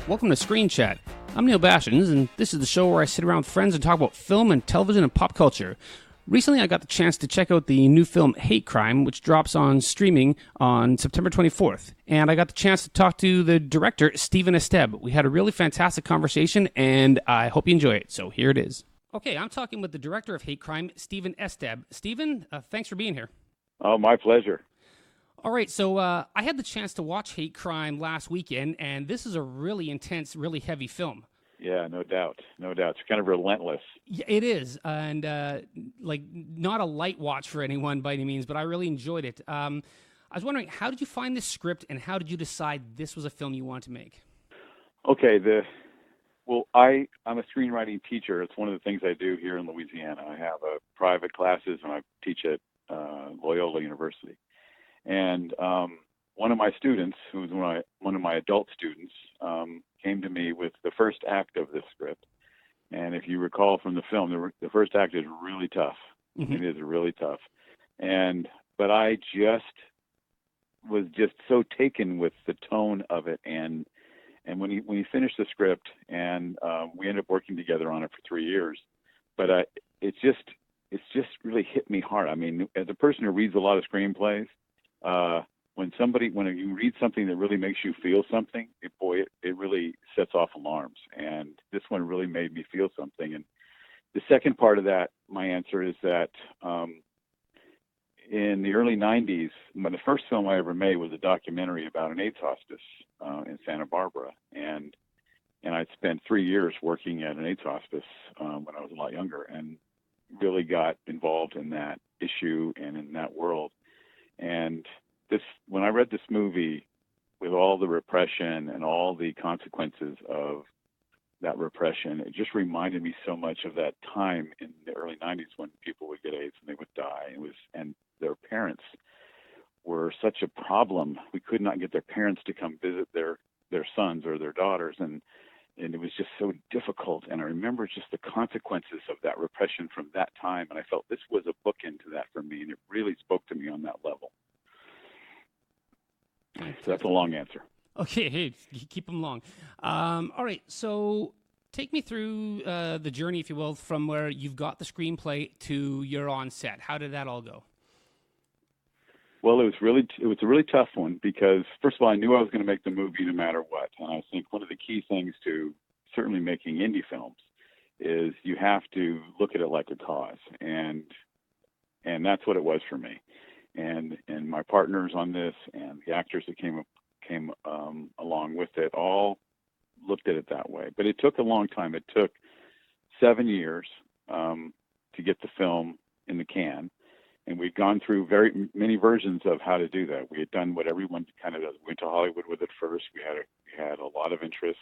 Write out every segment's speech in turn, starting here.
Welcome to Screen Chat. I'm Neil Bashins, and this is the show where I sit around with friends and talk about film and television and pop culture. Recently, I got the chance to check out the new film Hate Crime, which drops on streaming on September 24th. And I got the chance to talk to the director, Steven Esteb. We had a really fantastic conversation, and I hope you enjoy it. So here it is. Okay, I'm talking with the director of Hate Crime, Steven Esteb. Steven, thanks for being here. Oh, my pleasure. All right, so I had the chance to watch Hate Crime last weekend, and this is a really intense, really heavy film. Yeah, no doubt. No doubt. It's kind of relentless. Yeah, it is, and not a light watch for anyone by any means, but I really enjoyed it. I was wondering, how did you find this script, and how did you decide this was a film you wanted to make? Okay, I'm a screenwriting teacher. It's one of the things I do here in Louisiana. I have private classes, and I teach at Loyola University. And one of my students, who was one of my adult students, came to me with the first act of this script. And if you recall from the film, the first act is really tough. Mm-hmm. It is really tough. But I was so taken with the tone of it. And when he finished the script, and we ended up working together on it for 3 years, but it's just really hit me hard. I mean, as a person who reads a lot of screenplays, when you read something that really makes you feel something, it really sets off alarms. And this one really made me feel something. And the second part of that, my answer is that in the early 90s, the first film I ever made was a documentary about an AIDS hospice in Santa Barbara. And I'd spent 3 years working at an AIDS hospice when I was a lot younger, and really got involved in that issue and in that world. And when I read this movie, with all the repression and all the consequences of that repression, it just reminded me so much of that time in the early 90s when people would get AIDS and they would die. And their parents were such a problem. We could not get their parents to come visit their sons or their daughters, and it was just so difficult. And I remember just the consequences of that repression from that time, and I felt this was a bookend to that for me, and it really spoke to me on that level. So that's a long answer. Okay, hey, keep them long. All right, so take me through the journey, if you will, from where you've got the screenplay to you're on set. How did that all go? Well, it was a really tough one because, first of all, I knew I was going to make the movie no matter what. And I think one of the key things to certainly making indie films is you have to look at it like a cause. And that's what it was for me. And my partners on this and the actors that came along with it all looked at it that way. But it took a long time. It took 7 years to get the film in the can. And we'd gone through very many versions of how to do that. We had done what everyone kind of does. We went to Hollywood with it first. We had a lot of interest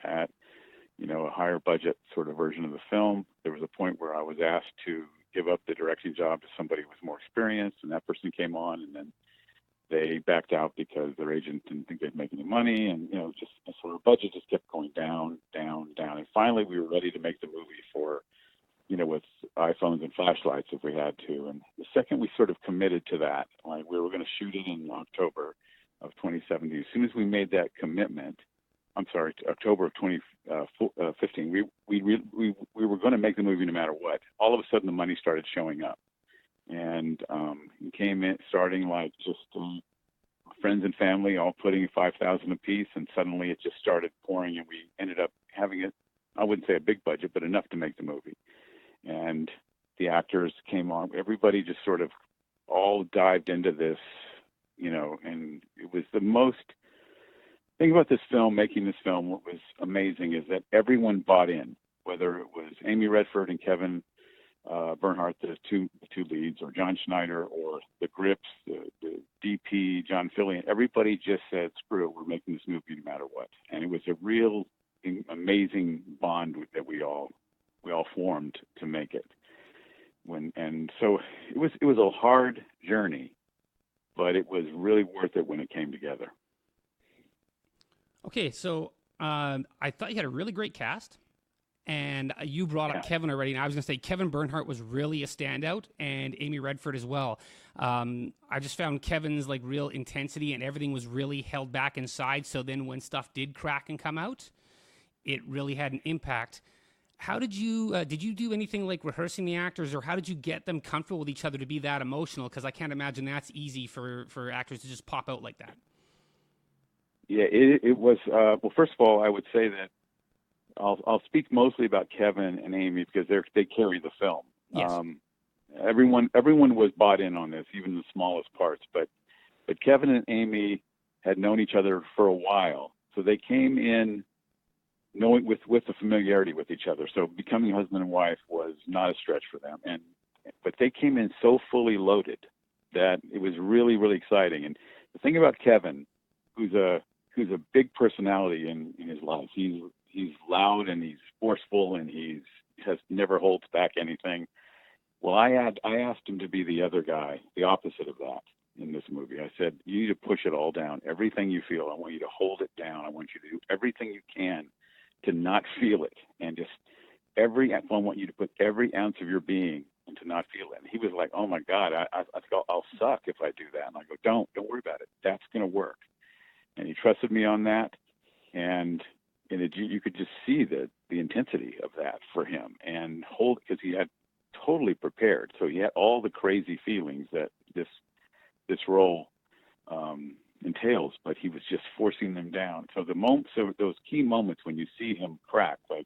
at, a higher budget sort of version of the film. There was a point where I was asked to give up the directing job to somebody who was more experienced, and that person came on, and then they backed out because their agent didn't think they'd make any money, and just sort of budget just kept going down, down, down, and finally we were ready to make the movie for, with iPhones and flashlights if we had to. And the second we sort of committed to that, like we were going to shoot it in October of 2017. As soon as we made that commitment, October of 2015, we were going to make the movie no matter what. All of a sudden, the money started showing up, and it came in starting like just friends and family all putting $5,000 apiece, and suddenly it just started pouring, and we ended up having it. I wouldn't say a big budget, but enough to make the movie. And the actors came on. Everybody just sort of all dived into this, and it was the most thing about this film, making this film, what was amazing is that everyone bought in, whether it was Amy Redford and Kevin Bernhardt, the two leads, or John Schneider, or the Grips, the DP, John Fillion. Everybody just said, screw it, we're making this movie no matter what. And it was a real amazing bond that we all formed to make it. So it was a hard journey, but it was really worth it when it came together. Okay, so I thought you had a really great cast, and you brought up Kevin already, and I was going to say Kevin Bernhardt was really a standout, and Amy Redford as well. I just found Kevin's real intensity, and everything was really held back inside, so then when stuff did crack and come out, it really had an impact. How did you do anything like rehearsing the actors, or how did you get them comfortable with each other to be that emotional? Because I can't imagine that's easy for actors to just pop out like that. Yeah, it was. Well, first of all, I would say that I'll speak mostly about Kevin and Amy because they carry the film. Yes. Everyone was bought in on this, even the smallest parts. But Kevin and Amy had known each other for a while, so they came in knowing with the familiarity with each other. So becoming husband and wife was not a stretch for them. But they came in so fully loaded that it was really, really exciting. And the thing about Kevin, who's a big personality in his life, he's loud and he's forceful and he never holds back anything. Well, I asked him to be the other guy, the opposite of that in this movie. I said, you need to push it all down. Everything you feel, I want you to hold it down. I want you to do everything you can to not feel it, and I want you to put every ounce of your being into not feel it. And he was like, oh my God, I think I'll suck if I do that. And I go, don't worry about it. That's going to work. And he trusted me on that. And you could just see the intensity of that for him, and because he had totally prepared. So he had all the crazy feelings that this role entails, but he was just forcing them down. So those key moments when you see him crack, like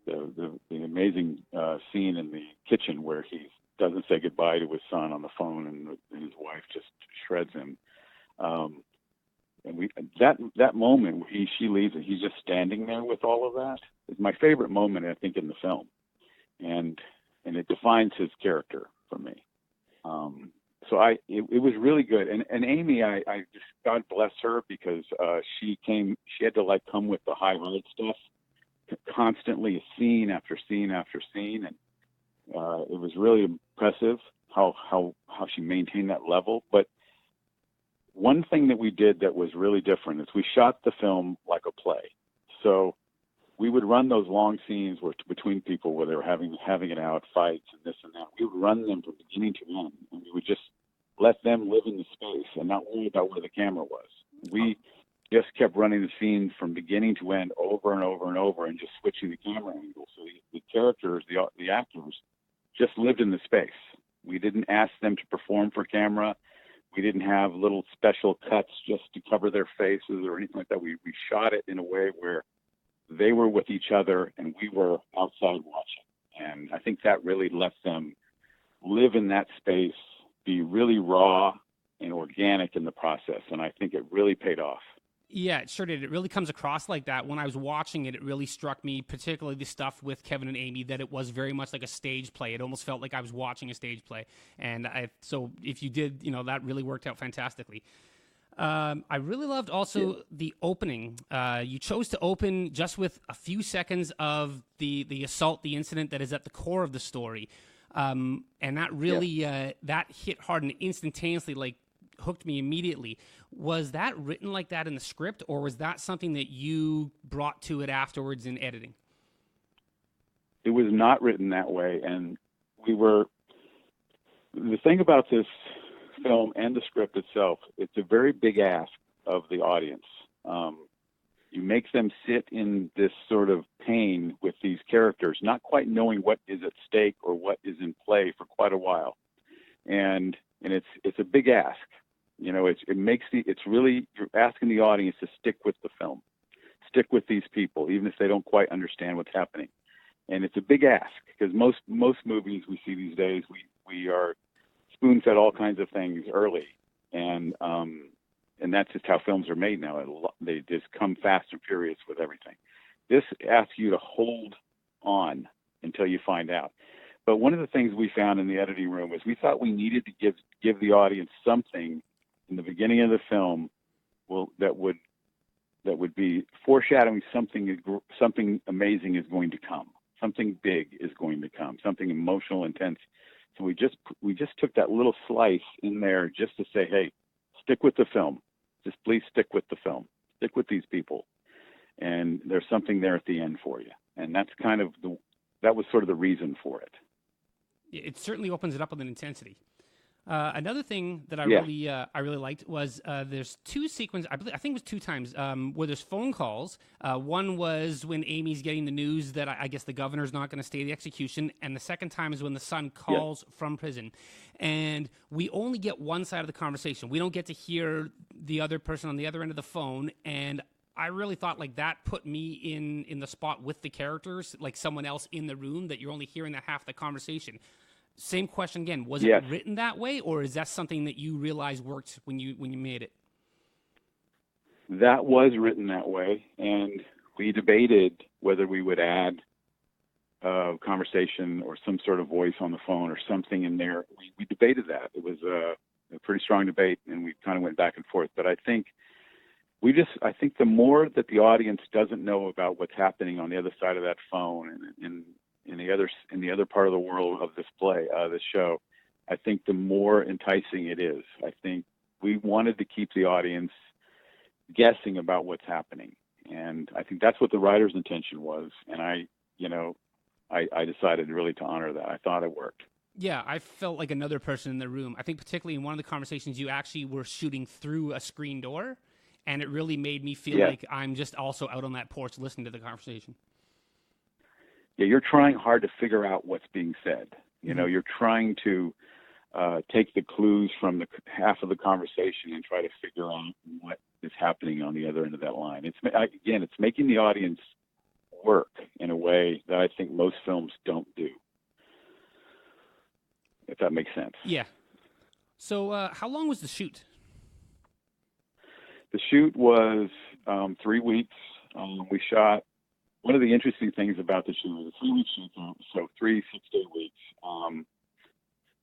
the amazing scene in the kitchen where he doesn't say goodbye to his son on the phone, and his wife just shreds him. And that moment where she leaves and he's just standing there with all of that is my favorite moment, I think, in the film, and it defines his character for me. So it was really good. And Amy, I just, God bless her, because she had to come with the high hard stuff constantly, scene after scene after scene. And it was really impressive how she maintained that level. But one thing that we did that was really different is we shot the film like a play. So we would run those long scenes between people where they were having it out, fights and this and that. We would run them from beginning to end, and we would just let them live in the space and not worry about where the camera was. We just kept running the scenes from beginning to end over and over and over, and just switching the camera angle. So the characters, the actors, just lived in the space. We didn't ask them to perform for camera. We didn't have little special cuts just to cover their faces or anything like that. We shot it in a way where they were with each other and we were outside watching. And I think that really let them live in that space, be really raw and organic in the process. And I think it really paid off. Yeah, it sure did. It really comes across like that. When I was watching it, it really struck me, particularly the stuff with Kevin and Amy, that it was very much like a stage play. It almost felt like I was watching a stage play. And so if you did, that really worked out fantastically. I really loved also the opening. You chose to open just with a few seconds of the assault, the incident that is at the core of the story. And that really, that hit hard and instantaneously, hooked me immediately. Was that written like that in the script, or was that something that you brought to it afterwards in editing? It was not written that way. And the thing about this film and the script itself, it's a very big ask of the audience. You make them sit in this sort of pain with these characters, not quite knowing what is at stake or what is in play for quite a while. And it's a big ask. It's really, you're asking the audience to stick with the film, stick with these people, even if they don't quite understand what's happening. And it's a big ask, because most movies we see these days, we are spoon-fed all kinds of things early, and that's just how films are made now. They just come fast and furious with everything. This asks you to hold on until you find out. But one of the things we found in the editing room is we thought we needed to give the audience something in the beginning of the film that would be foreshadowing something amazing is going to come, something big is going to come, something emotional, intense. So we just took that little slice in there just to say, hey, stick with the film. Just please stick with the film. Stick with these people. And there's something there at the end for you. And that's that was sort of the reason for it. It certainly opens it up with an intensity. Another thing that Yeah. I really liked was there's two sequences. I think it was two times where there's phone calls. One was when Amy's getting the news that I guess the governor's not going to stay the execution, and the second time is when the son calls from prison, and we only get one side of the conversation. We don't get to hear the other person on the other end of the phone, and I really thought like that put me in the spot with the characters, like someone else in the room, that you're only hearing that half the conversation. Same question again. Was it written that way, or is that something that you realized worked when you made it? That was written that way, and we debated whether we would add a conversation or some sort of voice on the phone or something in there. We debated that. It was a pretty strong debate, and we kind of went back and forth. But I think the more that the audience doesn't know about what's happening on the other side of that phone and in the other part of the world of this show, I think the more enticing it is. I think we wanted to keep the audience guessing about what's happening, and I think that's what the writer's intention was. And I decided really to honor that. I thought it worked. Yeah, I felt like another person in the room. I think particularly in one of the conversations, you actually were shooting through a screen door, and it really made me feel like I'm just also out on that porch listening to the conversation. Yeah, you're trying hard to figure out what's being said. You're trying to take the clues from the half of the conversation and try to figure out what is happening on the other end of that line. It's making the audience work in a way that I think most films don't do, if that makes sense. Yeah. So how long was the shoot? The shoot was 3 weeks. We shot. One of the interesting things about the shoot was a 3-week shoot, so 3 6-day weeks.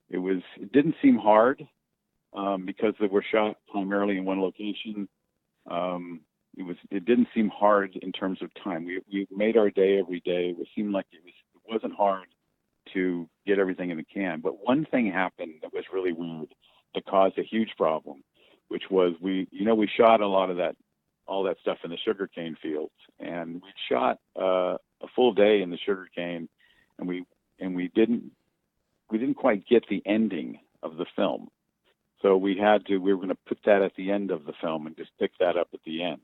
It didn't seem hard because they were shot primarily in one location. It didn't seem hard in terms of time. We made our day every day. It seemed like it wasn't hard to get everything in the can. But one thing happened that was really weird that caused a huge problem, which was we shot all that stuff in the sugarcane fields, and we shot a full day in the sugarcane, and we didn't quite get the ending of the film. So we were going to put that at the end of the film and just pick that up at the end.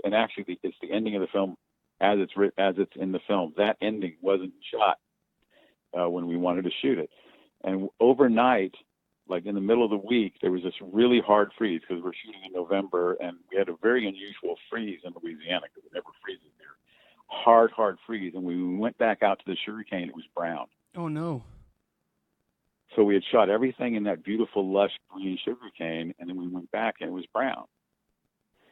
And actually, it's the ending of the film as it's in the film. That ending wasn't shot when we wanted to shoot it. And overnight, like in the middle of the week, there was this really hard freeze because we're shooting in November, and we had a very unusual freeze in Louisiana because it never freezes there. Hard freeze. And when we went back out to the sugarcane, it was brown. Oh, no. So we had shot everything in that beautiful, lush green sugarcane, and then we went back and it was brown.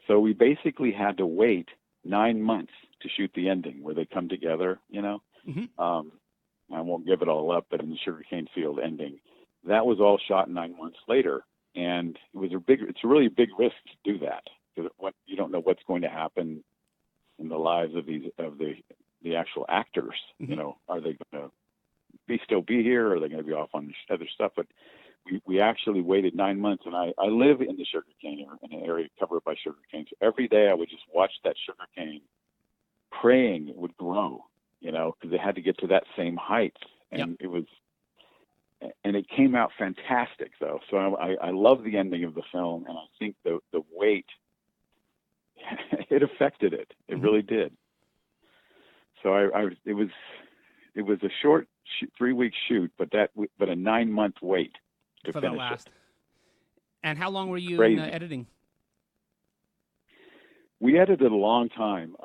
So we basically had to wait 9 months to shoot the ending where they come together, Mm-hmm. I won't give it all up, but in the sugarcane field ending, that was all shot 9 months later. And it's a really big risk to do that because you don't know what's going to happen in the lives of the actual actors. Mm-hmm. Are they going to still be here? Or are they going to be off on other stuff? But we actually waited 9 months, and I live in the sugarcane in an area covered by sugarcane. So every day I would just watch that sugarcane, praying it would grow, because it had to get to that same height, and it came out fantastic though. So I love the ending of the film, and I think the weight it affected it. It Mm-hmm. really did. So it was a short 3-week shoot, but a 9-month wait to for finish the last. it. And how long were you in editing? We edited a long time.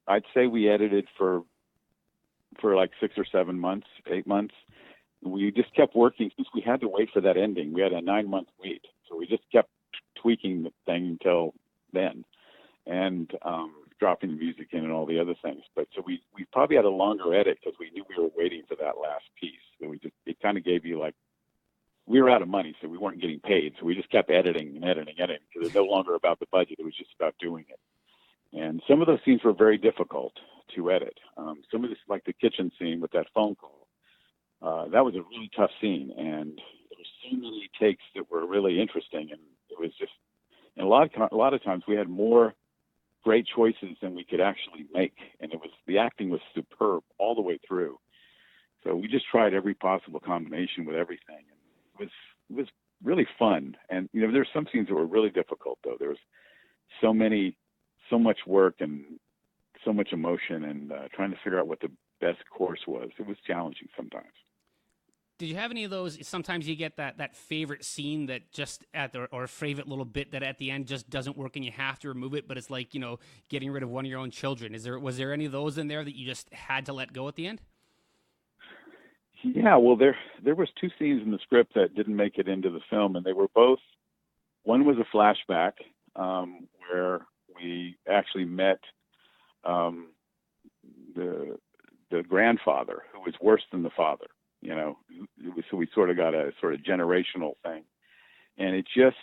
I'd say we edited for like 6 or 7 months, 8 months. We just kept working since we had to wait for that ending. We had a 9-month wait, so we just kept tweaking the thing until then, and dropping the music in and all the other things. But so we probably had a longer edit because we knew we were waiting for that last piece. So it kind of gave you like, we were out of money, so we weren't getting paid. So we just kept editing because it's no longer about the budget. It was just about doing it. And some of those scenes were very difficult to edit. Some of this, like the kitchen scene with that phone call, that was a really tough scene. And there were so many takes that were really interesting. And it was just, and a lot of times we had more great choices than we could actually make. And the acting was superb all the way through. So we just tried every possible combination with everything, and it was really fun. And there's some scenes that were really difficult though. There was so much work and so much emotion, and trying to figure out what the best course was. It was challenging sometimes. Did you have any of those? Sometimes you get that favorite scene that just or a favorite little bit that at the end just doesn't work and you have to remove it, but it's like, getting rid of one of your own children. Was there any of those in there that you just had to let go at the end? Yeah, well, there was two scenes in the script that didn't make it into the film, and they were both. One was a flashback where we actually met the grandfather, who was worse than the father. So we sort of got a sort of generational thing, and it just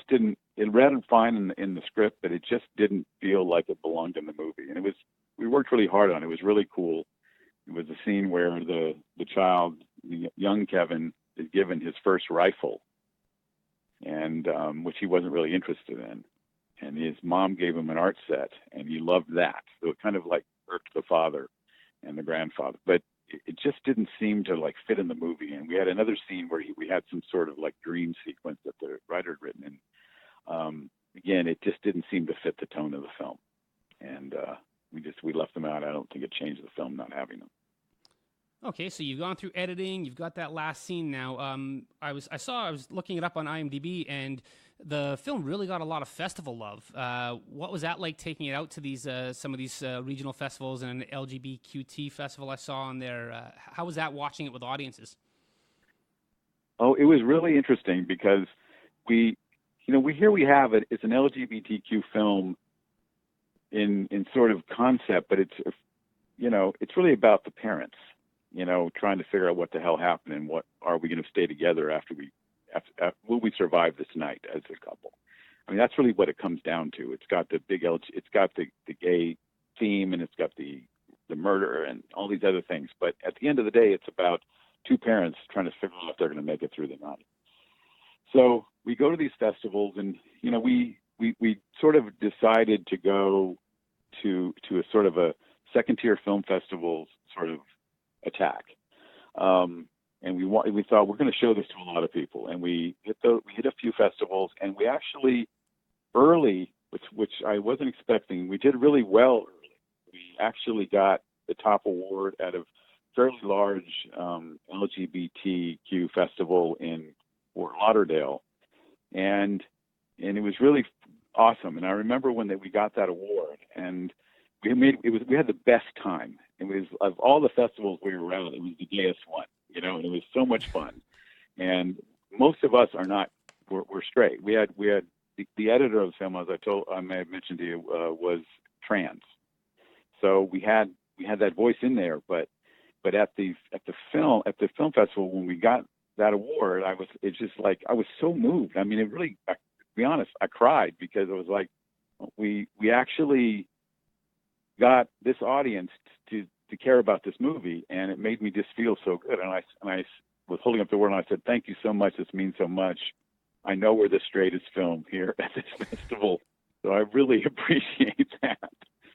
didn't. It read fine in the script, but it just didn't feel like it belonged in the movie. And we worked really hard on it. It was really cool. It was a scene where the child, young Kevin, is given his first rifle, and which he wasn't really interested in, and his mom gave him an art set, and he loved that. So it kind of like irked the father and the grandfather, but it just didn't seem to like fit in the movie. And we had another scene where we had some sort of like dream sequence that the writer had written, and again, it just didn't seem to fit the tone of the film, and we left them out. I don't think it changed the film not having them. Okay, so you've gone through editing. You've got that last scene now. I was looking it up on IMDb, and the film really got a lot of festival love. What was that like, taking it out to these some of these regional festivals and an LGBTQT festival I saw on there? How was that, watching it with audiences? Oh, it was really interesting because we have it. It's an LGBTQ film in sort of concept, but it's really about the parents. Trying to figure out what the hell happened and what are we going to stay together after will we survive this night as a couple? I mean, that's really what it comes down to. It's got the it's got the gay theme, and it's got the murder and all these other things. But at the end of the day, it's about two parents trying to figure out if they're going to make it through the night. So we go to these festivals, and we sort of decided to go to a sort of a second tier film festival sort of attack, and we thought we're going to show this to a lot of people, and we hit a few festivals, and we actually early, which I wasn't expecting, we did really well early. We actually got the top award at a fairly large LGBTQ festival in Fort Lauderdale, and it was really awesome. And I remember when we got that award, and we had the best time. It was, of all the festivals we were at, it was the gayest one, and it was so much fun. And most of us we're straight. We had the editor of the film, as I may have mentioned to you, was trans. So we had that voice in there, but at the film festival, when we got that award, I was so moved. I mean, it really, to be honest, I cried, because it was like we actually got this audience to care about this movie, and it made me just feel so good. And I was holding up the award, and I said, "Thank you so much. This means so much. I know we're the straightest film here at this festival, so I really appreciate that."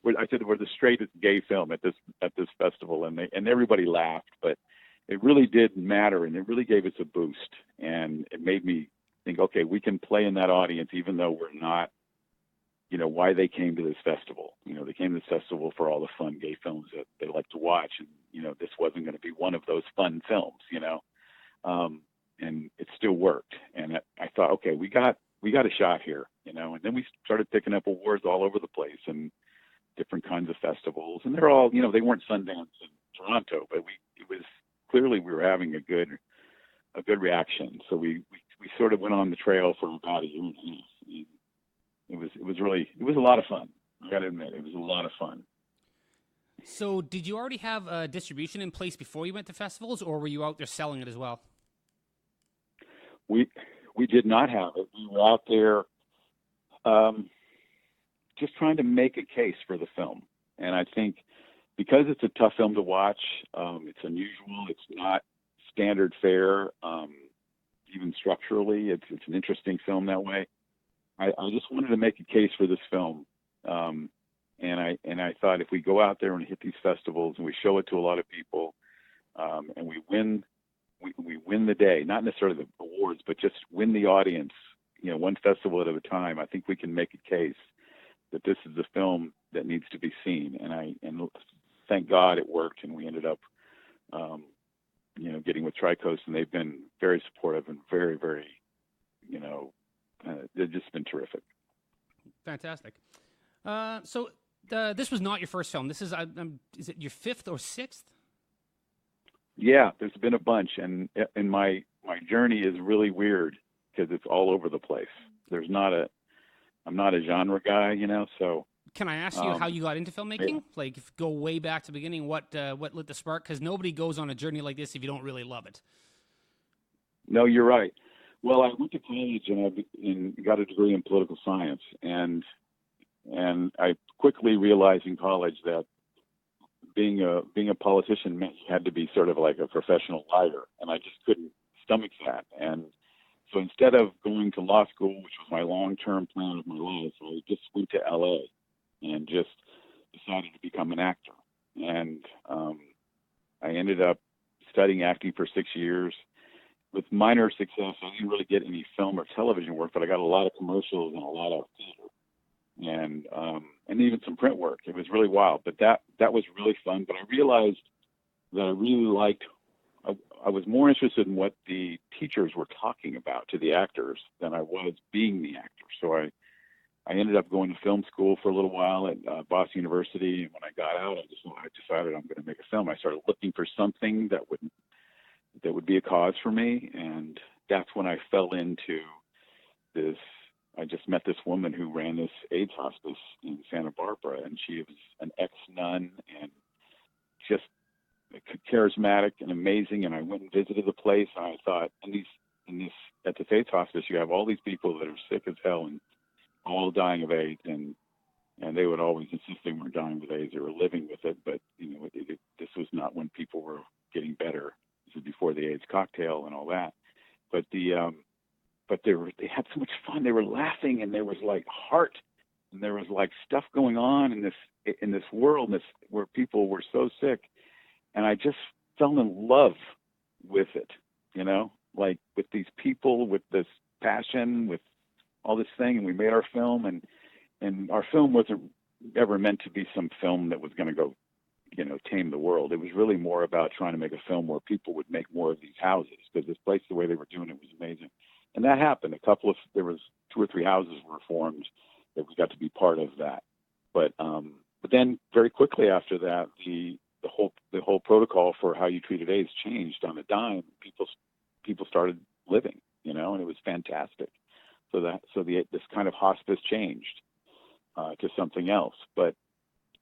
I said we're the straightest gay film at this festival, and everybody laughed, but it really did matter, and it really gave us a boost, and it made me think, okay, we can play in that audience, even though we're not. Why they came to this festival. They came to this festival for all the fun gay films that they like to watch. And, this wasn't going to be one of those fun films, and it still worked. And I thought, okay, we got a shot here, and then we started picking up awards all over the place and different kinds of festivals. And they're all, they weren't Sundance and Toronto, but it was clearly we were having a good reaction. So we sort of went on the trail for about a year and a half. It was a lot of fun. I got to admit, it was a lot of fun. So did you already have distribution in place before you went to festivals, or were you out there selling it as well? We did not have it. We were out there just trying to make a case for the film. And I think because it's a tough film to watch, it's unusual. It's not standard fare, even structurally. It's an interesting film that way. I just wanted to make a case for this film, and I thought if we go out there and hit these festivals and we show it to a lot of people, and we win the day, not necessarily the awards, but just win the audience, one festival at a time, I think we can make a case that this is a film that needs to be seen. And thank God it worked, and we ended up, getting with Tricoast, and they've been very supportive and very, very, they've just been terrific. Fantastic. So this was not your first film. This is it your fifth or sixth? Yeah, there's been a bunch, and my journey is really weird because it's all over the place. I'm not a genre guy, so. Can I ask you how you got into filmmaking? Yeah. Like, go way back to the beginning. What lit the spark? Because nobody goes on a journey like this if you don't really love it. No, you're right. Well, I went to college and got a degree in political science, and I quickly realized in college that being a politician meant you had to be sort of like a professional liar, and I just couldn't stomach that. And so instead of going to law school, which was my long-term plan of my life, I just went to LA and just decided to become an actor. And I ended up studying acting for 6 years with minor success. I didn't really get any film or television work, but I got a lot of commercials and a lot of theater and even some print work. It was really wild, but that was really fun. But I realized that I really liked, I was more interested in what the teachers were talking about to the actors than I was being the actor. So I ended up going to film school for a little while at Boston University. And when I got out, I decided I'm going to make a film. I started looking for something that would be a cause for me. And that's when I fell into this. I just met this woman who ran this AIDS hospice in Santa Barbara, and she was an ex-nun and just charismatic and amazing. And I went and visited the place, and I thought, at this AIDS hospice, you have all these people that are sick as hell and all dying of AIDS, and they would always insist they weren't dying with AIDS; they were living with it. But this was not when people were getting better. This was before the AIDS cocktail and all that. But they had so much fun. They were laughing, and there was like heart, and there was like stuff going on in this world, where people were so sick, and I just fell in love with it. Like with these people, with this passion, with all this thing, and we made our film, and our film wasn't ever meant to be some film that was going to go, tame the world. It was really more about trying to make a film where people would make more of these houses, because this place, the way they were doing it, was amazing. And that happened. There was 2 or 3 houses were formed that we got to be part of that. But then very quickly after that, the whole protocol for how you treated AIDS changed on a dime. People started living, and it was fantastic. So this kind of hospice changed to something else. But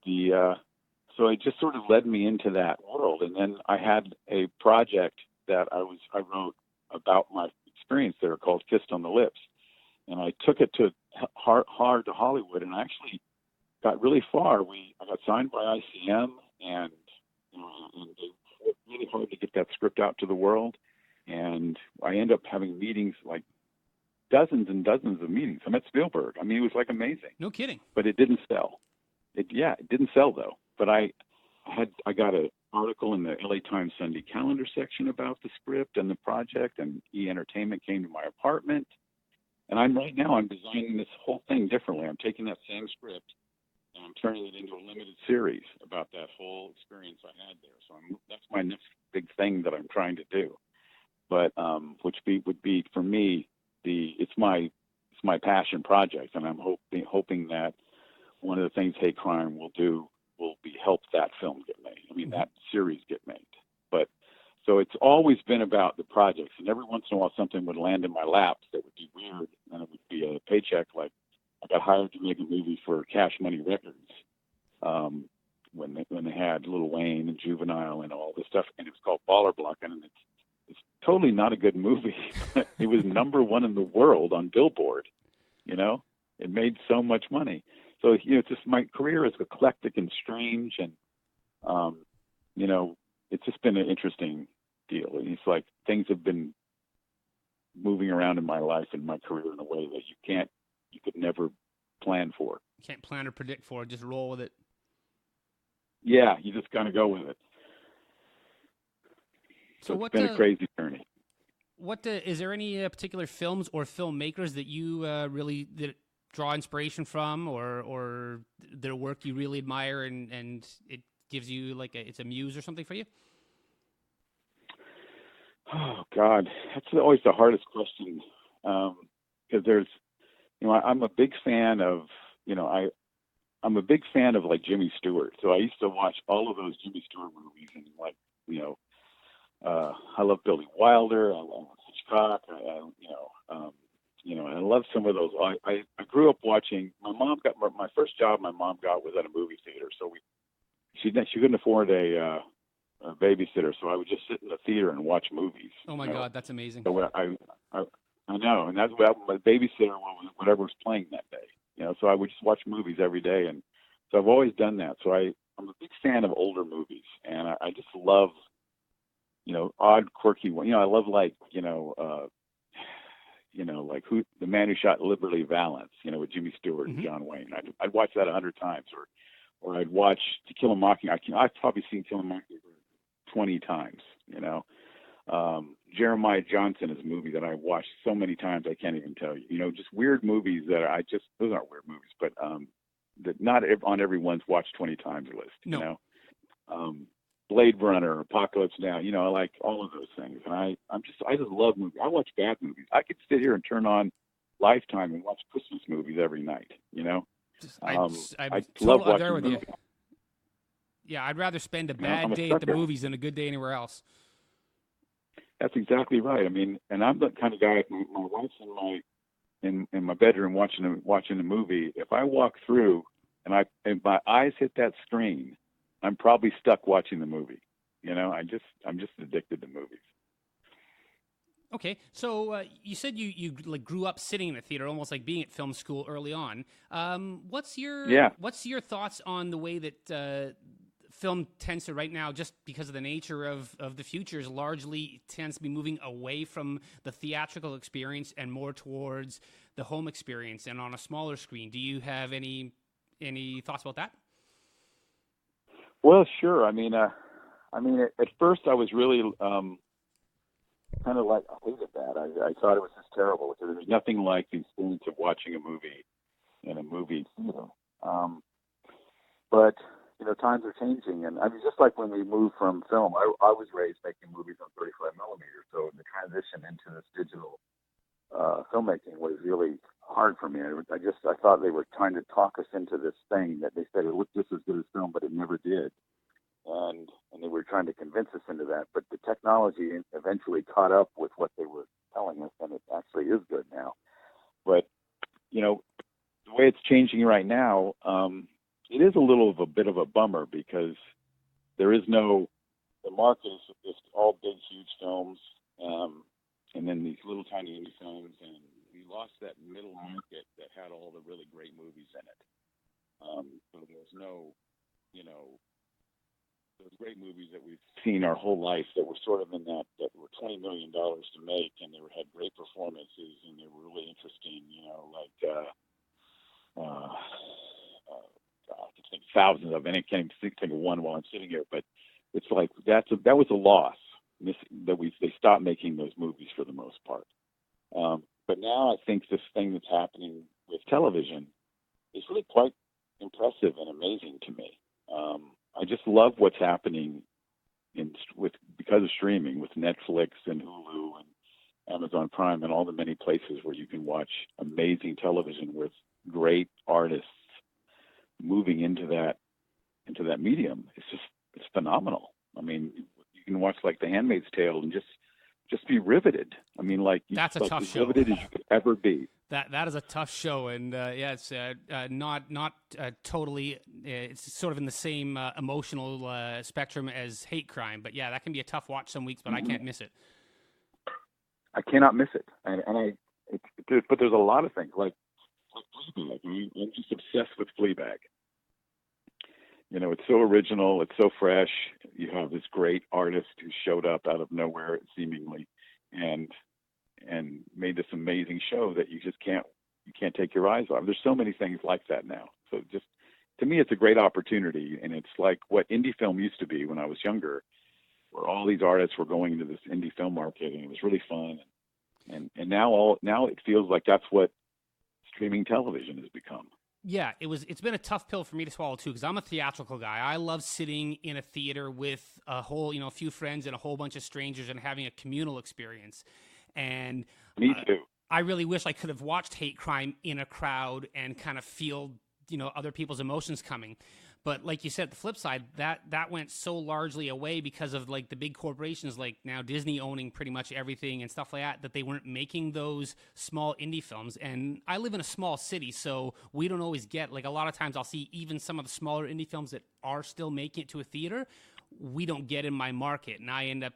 so it just sort of led me into that world. And then I had a project that I wrote about my experience there called Kissed on the Lips. And I took it to hard to Hollywood, and I actually got really far. I got signed by ICM, and they worked really hard to get that script out to the world. And I ended up having meetings, like dozens and dozens of meetings. I met Spielberg. I mean, it was like amazing. No kidding. But it didn't sell. It didn't sell though. But I got an article in the LA Times Sunday Calendar section about the script and the project, and E! Entertainment came to my apartment. And I'm designing this whole thing differently. I'm taking that same script and I'm turning it into a limited series about that whole experience I had there. So that's my next big thing that I'm trying to do. But would be for me, it's my passion project, and I'm hoping that one of the things Hate Crime will do will be help that film get made. I mean, that series get made. But so it's always been about the projects, and every once in a while something would land in my lap that would be weird, and it would be a paycheck. Like I got hired to make a movie for Cash Money Records when they had Lil Wayne and Juvenile and all this stuff, and it was called Baller Block, and it's totally not a good movie. But it was number 1 in the world on Billboard. It made so much money. So, it's just my career is eclectic and strange, and, it's just been an interesting deal. And it's like things have been moving around in my life and my career in a way that you could never plan for. You can't plan or predict for it, just roll with it. Yeah, you just kind of go with it. So it's been a crazy journey. Is there any particular films or filmmakers that you really that draw inspiration from, or their work you really admire, and it gives you like it's a muse or something for you? Oh God, that's always the hardest question, because there's, I'm a big fan of, I'm a big fan of like Jimmy Stewart. So I used to watch all of those Jimmy Stewart movies, and like, I love Billy Wilder. I love Hitchcock. I love some of those. I grew up watching. My mom got my first job. My mom got was at a movie theater. So she couldn't afford a babysitter, so I would just sit in the theater and watch movies. Oh my God, that's amazing. So I know, and that's what my babysitter was whatever was playing that day. So I would just watch movies every day, and so I've always done that. So I'm a big fan of older movies, and I just love, odd, quirky one. I love like, like The Man Who Shot Liberty Valance, with Jimmy Stewart and John Wayne. I'd watch that 100 times, or I'd watch To Kill a Mockingbird. I've probably seen Kill a Mockingbird 20 times. Jeremiah Johnson is a movie that I watched so many times I can't even tell you. Just weird movies that those aren't weird movies, but that not on everyone's watch 20 times list. No. Blade Runner, Apocalypse Now. I like all of those things, and I just love movies. I watch bad movies. I could sit here and turn on Lifetime and watch Christmas movies every night. I love watching movies. Yeah, I'd rather spend a bad day at the movies than a good day anywhere else. That's exactly right. I mean, and I'm the kind of guy. My wife's in my bedroom watching a movie. If I walk through and my eyes hit that screen, I'm probably stuck watching the movie. I'm just addicted to movies. Okay, so you said you like grew up sitting in a theater, almost like being at film school early on. What's your thoughts on the way that film tends to right now, just because of the nature of the futures, largely tends to be moving away from the theatrical experience and more towards the home experience and on a smaller screen? Do you have any thoughts about that? Well, sure. I mean, at first I was really kind of like, I hated that. I thought it was just terrible because there's nothing like the experience of watching a movie in a movie theater. But times are changing, and I mean, just like when we moved from film, I was raised making movies on 35 millimeters, so the transition into this digital filmmaking was really hard for me. I thought they were trying to talk us into this thing that they said it looked just as good as film, but it never did, and they were trying to convince us into that. But the technology eventually caught up with what they were telling us, and it actually is good now. But the way it's changing right now, it is a little of a bit of a bummer because the market is just all big, huge films, and then these little tiny indie films, and we lost that middle market that had all the really great movies in it. So there's no, those great movies that we've seen our whole life that were sort of in that were $20 million to make, and they had great performances, and they were really interesting, I can think thousands of, and I can't even think of one while I'm sitting here, but it's like that was a loss. They stopped making those movies for the most part. But now I think this thing that's happening with television is really quite impressive and amazing to me. I just love what's happening because of streaming with Netflix and Hulu and Amazon Prime and all the many places where you can watch amazing television with great artists moving into that medium. It's phenomenal. I mean, you can watch like The Handmaid's Tale and just be riveted. I mean, that's a tough show. Riveted as you could ever be. That is a tough show, and it's not totally. It's sort of in the same emotional spectrum as Hate Crime, but yeah, that can be a tough watch some weeks. But I can't miss it. I cannot miss it, but there's a lot of things like Fleabag. I'm just obsessed with Fleabag. It's so original. It's so fresh. You have this great artist who showed up out of nowhere, seemingly, and made this amazing show that you can't take your eyes off. There's so many things like that now. So just to me, it's a great opportunity, and it's like what indie film used to be when I was younger, where all these artists were going into this indie film market, and it was really fun. And now it feels like that's what streaming television has become. Yeah, it's been a tough pill for me to swallow too, because I'm a theatrical guy. I love sitting in a theater with a few friends and a whole bunch of strangers and having a communal experience. And me too. I really wish I could have watched Hate Crime in a crowd and kind of feel, other people's emotions coming. But like you said, the flip side, that went so largely away because of like the big corporations, like now Disney owning pretty much everything and stuff like that we weren't making those small indie films. And I live in a small city, so we don't always get, like, a lot of times I'll see even some of the smaller indie films that are still making it to a theater, we don't get in my market, and I end up,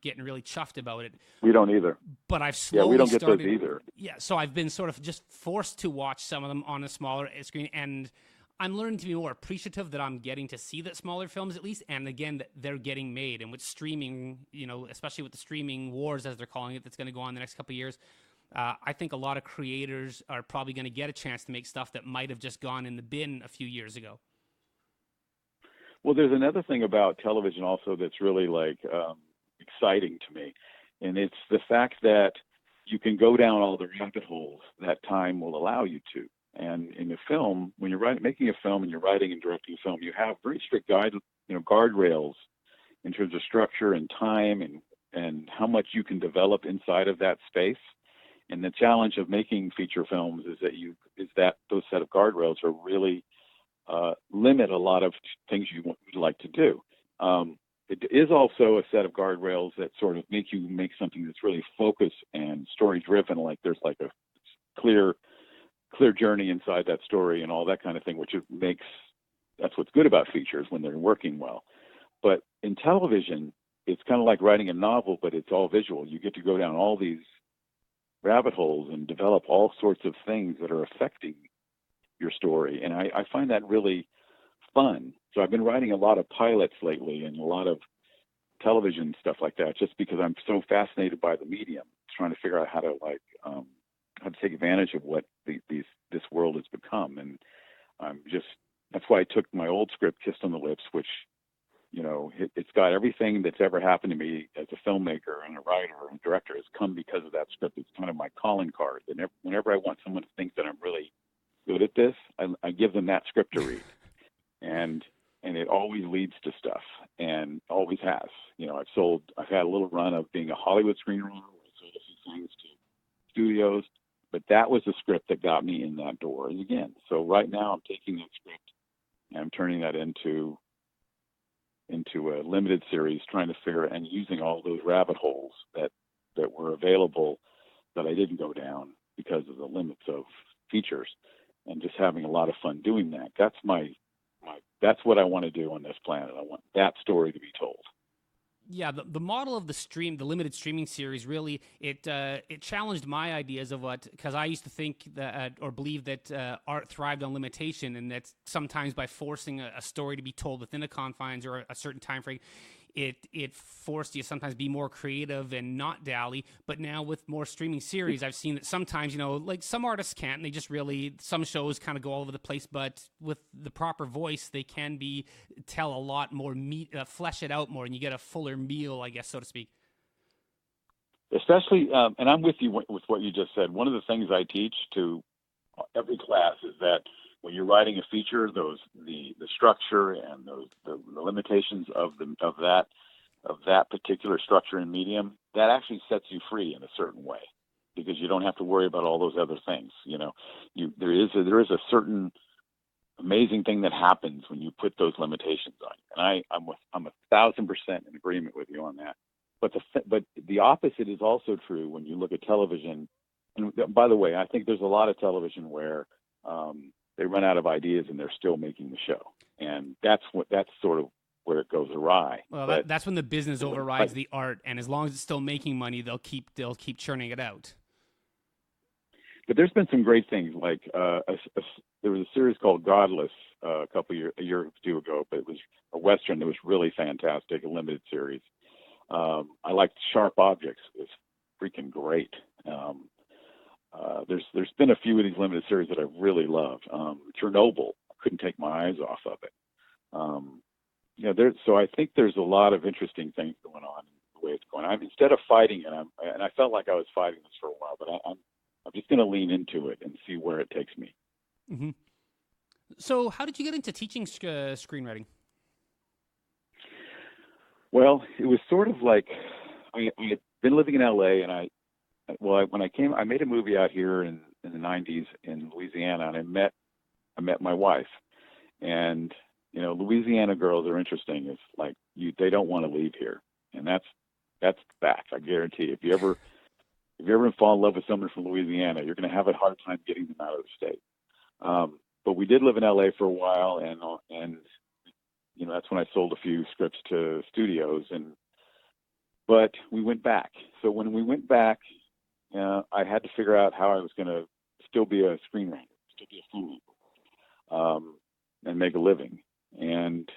getting really chuffed about it. We don't either. But I've slowly we don't get started, those either. Yeah, so I've been sort of just forced to watch some of them on a smaller screen, and I'm learning to be more appreciative that I'm getting to see that smaller films at least, and again, that they're getting made. And with streaming, especially with the streaming wars, as they're calling it, that's going to go on the next couple of years, I think a lot of creators are probably going to get a chance to make stuff that might have just gone in the bin a few years ago. Well, there's another thing about television also that's really exciting to me, and it's the fact that you can go down all the rabbit holes that time will allow you to. And in a film, when you're making a film and you're writing and directing a film, you have very strict guardrails in terms of structure and time and how much you can develop inside of that space. And the challenge of making feature films is that those set of guardrails are really limit a lot of things you would like to do. It is also a set of guardrails that sort of make you make something that's really focused and story driven, like there's like a clear journey inside that story and all that kind of thing, that's what's good about features when they're working well. But in television, it's kind of like writing a novel, but it's all visual. You get to go down all these rabbit holes and develop all sorts of things that are affecting your story. And I find that really fun. So I've been writing a lot of pilots lately and a lot of television stuff like that, just because I'm so fascinated by the medium, trying to figure out how to take advantage of what this world has become. And that's why I took my old script, Kissed on the Lips, which, it's got everything that's ever happened to me as a filmmaker and a writer and director has come because of that script. It's kind of my calling card. And whenever I want someone to think that I'm really good at this, I give them that script to read. And it always leads to stuff, and always has. I've had a little run of being a Hollywood screenwriter where I sold a few things to studios, but that was the script that got me in that door. And again, so right now I'm taking that script and I'm turning that into a limited series, trying to figure and using all those rabbit holes that were available that I didn't go down because of the limits of features, and just having a lot of fun doing that. That's what I want to do on this planet. I want that story to be told. Yeah, the model of the limited streaming series, really, it challenged my ideas of because I used to think that or believe that art thrived on limitation, and that sometimes by forcing a story to be told within the confines or a certain time frame, it forced you to sometimes be more creative and not dally. But now with more streaming series, I've seen that sometimes, like some artists can't, and they just some shows kind of go all over the place, but with the proper voice, they can tell a lot more flesh it out more, and you get a fuller meal, I guess, so to speak. Especially, and I'm with you with what you just said. One of the things I teach to every class is that when you're writing a feature, the structure and the limitations of that particular structure and medium, that actually sets you free in a certain way, because you don't have to worry about all those other things. There is a certain amazing thing that happens when you put those limitations on you, and I'm 1,000% in agreement with you on that. But the opposite is also true when you look at television. And by the way, I think there's a lot of television where they run out of ideas and they're still making the show, and that's sort of where it goes awry. Well, that's when the business overrides the art, and as long as it's still making money, they'll keep churning it out. But there's been some great things, like there was a series called Godless a year or two ago, but it was a Western that was really fantastic, a limited series. I liked Sharp Objects. It was freaking great. There's been a few of these limited series that I really love. Chernobyl, I couldn't take my eyes off of it. So I think there's a lot of interesting things going on. and I'm instead of fighting it, and I felt like I was fighting this for a while, but I'm just going to lean into it and see where it takes me. Mm-hmm. So, how did you get into teaching screenwriting? Well, it was sort of like I had been living in LA, and when I came, I made a movie out here in the '90s in Louisiana, and I met my wife, and Louisiana girls are interesting. It's like they don't want to leave here, and that's fact. I guarantee. If you ever fall in love with someone from Louisiana, you're going to have a hard time getting them out of the state. But we did live in LA for a while, and that's when I sold a few scripts to studios, but we went back. So when we went back, I had to figure out how I was going to still be a screenwriter, still be a filmmaker, and make a living. And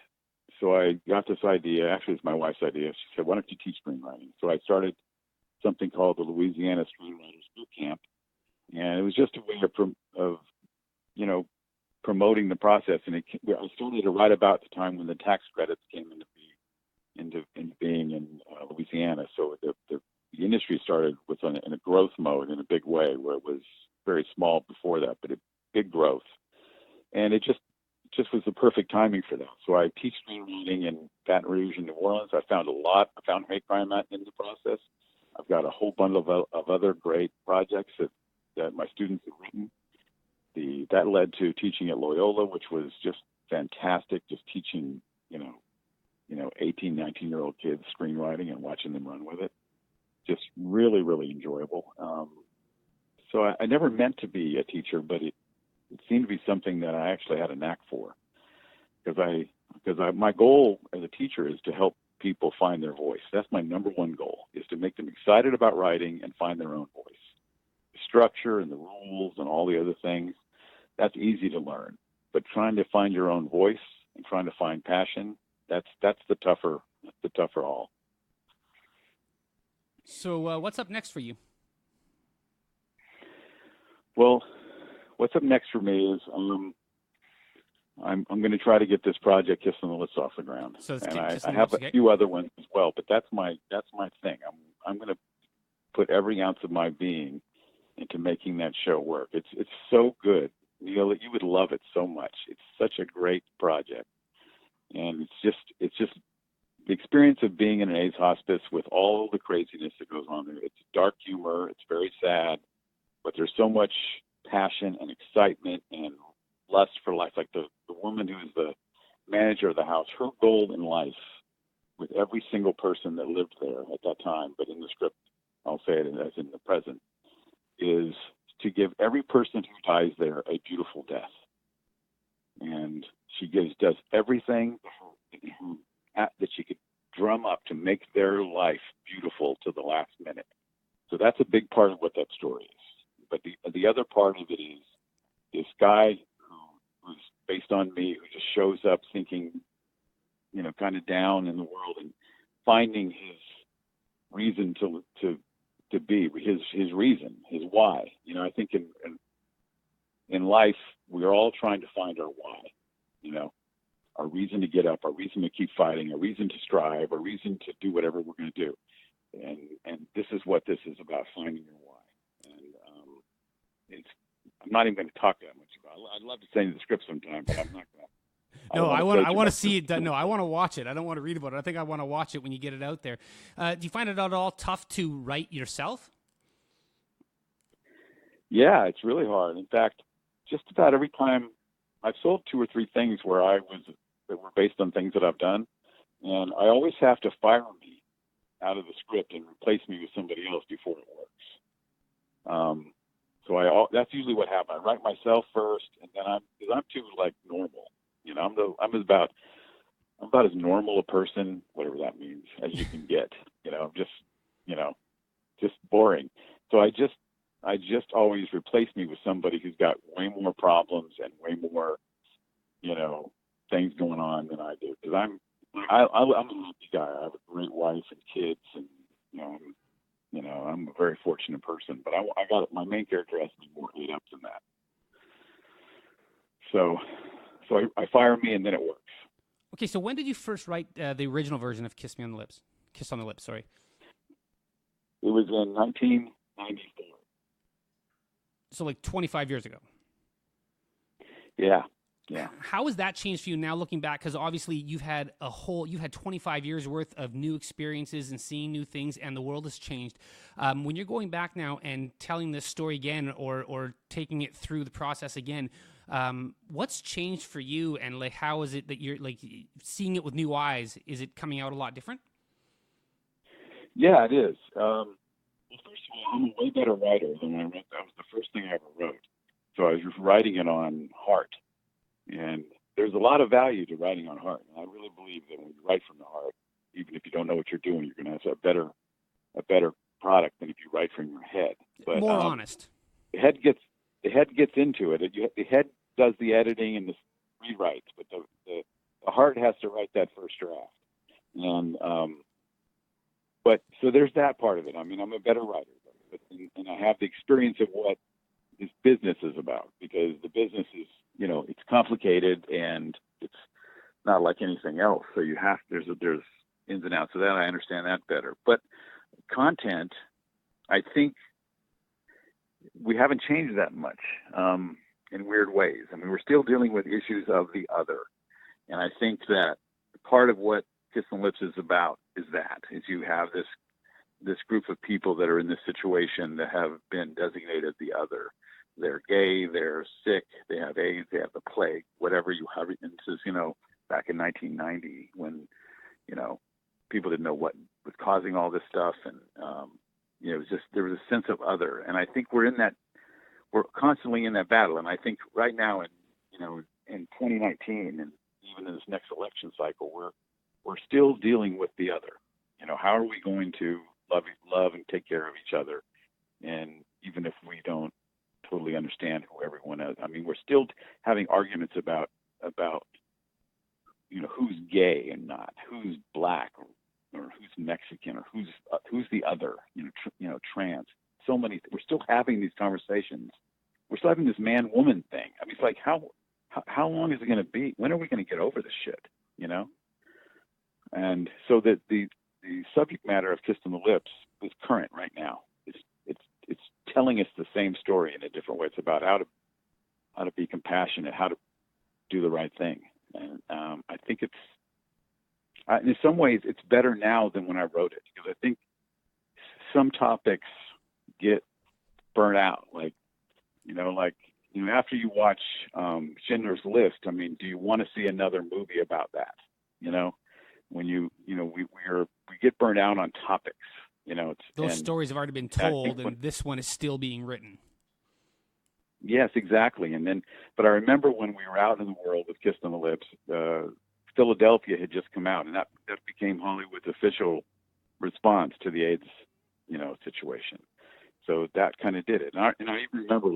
so I got this idea. Actually, it's my wife's idea. She said, "Why don't you teach screenwriting?" So I started something called the Louisiana Screenwriters Boot Camp, and it was just a way of promoting the process. And I started it right about the time when the tax credits came into being in Louisiana. So the industry started in a growth mode in a big way, where it was very small before that, but a big growth. And it just was the perfect timing for that. So I teach screenwriting in Baton Rouge and New Orleans. I found hate crime in the process. I've got a whole bundle of other great projects that my students have written. That led to teaching at Loyola, which was just fantastic, just teaching, 18, 19-year-old kids screenwriting and watching them run with it. Just really, really enjoyable. So I never meant to be a teacher, but it seemed to be something that I actually had a knack for, because my goal as a teacher is to help people find their voice. That's my number one goal, is to make them excited about writing and find their own voice. The structure and the rules and all the other things, that's easy to learn. But trying to find your own voice and trying to find passion, that's the tougher haul. So what's up next for you? Well, what's up next for me is I'm going to try to get this project Kiss on the Lips off the ground. So and I have a few other ones as well, but that's my thing. I'm going to put every ounce of my being into making that show work. It's so good, Neil, that you would love it so much. It's such a great project, and it's just the experience of being in an AIDS hospice with all the craziness that goes on there. It's dark humor. It's very sad, but there's so much passion and excitement and lust for life. Like the woman who is the manager of the house, her goal in life with every single person that lived there at that time, but in the script, I'll say it as in the present, is to give every person who dies there a beautiful death. And she does everything that she could drum up to make their life beautiful to the last minute. So that's a big part of what that story is. But the other part of it is this guy who's based on me, who just shows up thinking, kind of down in the world and finding his reason to be, his reason, his why. I think in life, we're all trying to find our why, our reason to get up, our reason to keep fighting, our reason to strive, our reason to do whatever we're going to do. And this is what this is about, finding your why. And I'm not even going to talk that much about it. I'd love to send you the script sometime, but I'm not going to. No, I want to see it. No, I want to watch it. I don't want to read about it. I think I want to watch it when you get it out there. Do you find it at all tough to write yourself? Yeah, it's really hard. In fact, just about every time I've sold 2 or 3 things that were based on things that I've done, and I always have to fire me out of the script and replace me with somebody else before it works. So that's usually what happens. I write myself first, and then I'm too normal. I'm about as normal a person, whatever that means, as you can get. I'm just boring. So I just always replace me with somebody who's got way more problems and way more, things going on than I do. Because I'm a lucky guy. I have a great wife and kids, and I'm a very fortunate person. But I got my main character has to be more laid up than that. So I fire me, and then it works. Okay, so when did you first write the original version of Kiss on the Lips? Sorry. It was in 1994. So like 25 years ago. Yeah. Yeah. How has that changed for you now looking back? Because obviously you've had 25 years worth of new experiences and seeing new things, and the world has changed. When you're going back now and telling this story again, or taking it through the process again, what's changed for you, and like how is it that you're like seeing it with new eyes? Is it coming out a lot different? Yeah, it is. Well, first of all, I'm a way better writer than when I wrote. That was the first thing I ever wrote. So I was writing it on heart. And there's a lot of value to writing on heart. And I really believe that when you write from the heart, even if you don't know what you're doing, you're going to have a better product than if you write from your head. But more honest. The head gets into it. The head does the editing and the rewrites, but the heart has to write that first draft. And but so there's that part of it. I mean, I'm a better writer, and I have the experience of what this business is about, because the business is, it's complicated and it's not like anything else. So there's ins and outs of that. I understand that better. But content, I think we haven't changed that much in weird ways. I mean, we're still dealing with issues of the other. And I think that part of what Kiss and Lips is about is you have this group of people that are in this situation that have been designated the other. They're gay, they're sick, they have AIDS, they have the plague, whatever you have. And this is, back in 1990 when, people didn't know what was causing all this stuff. And, it was just, there was a sense of other. And I think we're constantly in that battle. And I think right now in 2019 and even in this next election cycle, we're still dealing with the other. How are we going to love and take care of each other? And even if we don't totally understand who everyone is, I mean, we're still having arguments about who's gay and not, who's black or who's Mexican or who's the other, trans. So many. We're still having these conversations. We're still having this man-woman thing. I mean, it's like how long is it going to be? When are we going to get over this shit? And so that the subject matter of Kiss on the Lips is current right now. It's telling us the same story in a different way. It's about how to be compassionate, how to do the right thing. And I think in some ways it's better now than when I wrote it, because I think some topics get burnt out. After you watch Schindler's List, I mean, do you want to see another movie about that? When we get burned out on topics. Those stories have already been told, and this one is still being written. Yes, exactly. But I remember when we were out in the world with Kiss on the Lips, Philadelphia had just come out, and that became Hollywood's official response to the AIDS, situation. So that kind of did it. And I even remember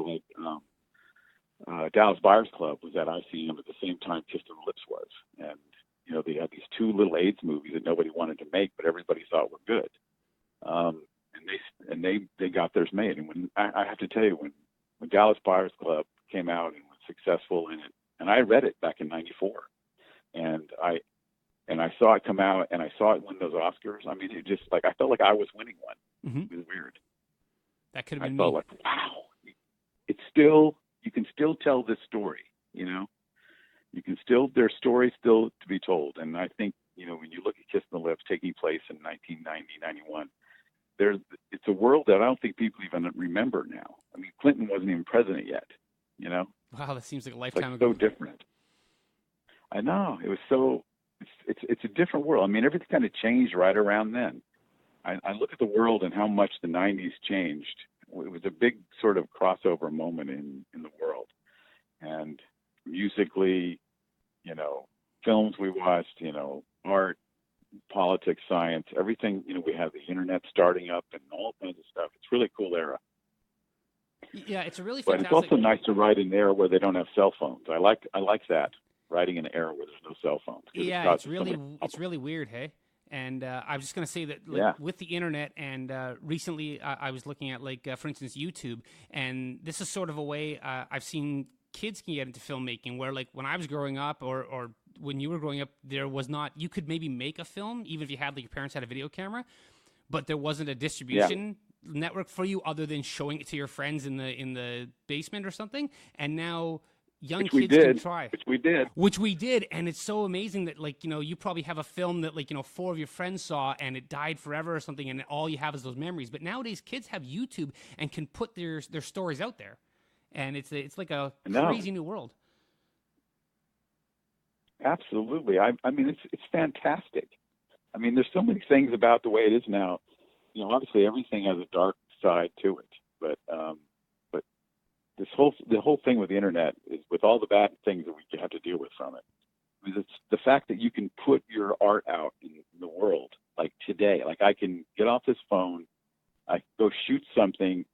Dallas Buyers Club was at ICM at the same time Kiss on the Lips was, and they had these two little AIDS movies that nobody wanted to make, but everybody thought were good. And they got theirs made. And when I have to tell you, when Dallas Buyers Club came out and was successful in it, and I read it back in '94, and I saw it come out, and I saw it win those Oscars. I mean, it just I felt like I was winning one. Mm-hmm. It was weird. That could have been. I felt like, wow, you can still tell this story. There's stories still to be told. And I think, when you look at Kiss on the Lips taking place in 1990, 91, it's a world that I don't think people even remember now. I mean, Clinton wasn't even president yet, Wow, that seems like a lifetime ago. So different. I know. It was it's a different world. I mean, everything kind of changed right around then. I look at the world and how much the 90s changed. It was a big sort of crossover moment in the world. And musically, films we watched, art, politics, science, everything, we have the internet starting up and all kinds of stuff. It's a really cool era. Yeah, it's a really fantastic. But it's also nice to write in an era where they don't have cell phones. I like that, writing in an era where there's no cell phones. Yeah, it's really weird, hey? And I was just going to say that with the internet, and recently I was looking at, for instance, YouTube, and this is sort of a way I've seen kids can get into filmmaking, where when I was growing up or when you were growing up, there was not, you could maybe make a film, even if you had your parents had a video camera, but there wasn't a distribution network for you other than showing it to your friends in the basement or something. And now young kids can try. Which we did. And it's so amazing that, like, you know, you probably have a film that, like, you know, 4 of your friends saw and it died forever or something, and all you have is those memories. But nowadays kids have YouTube and can put their stories out there. And it's like a crazy new world. Absolutely. I mean, it's fantastic. I mean, there's so many things about the way it is now. You know, obviously everything has a dark side to it, but the whole thing with the internet is, with all the bad things that we have to deal with from it, is it's the fact that you can put your art out in the world. Like today, like I can get off this phone, I can go shoot something,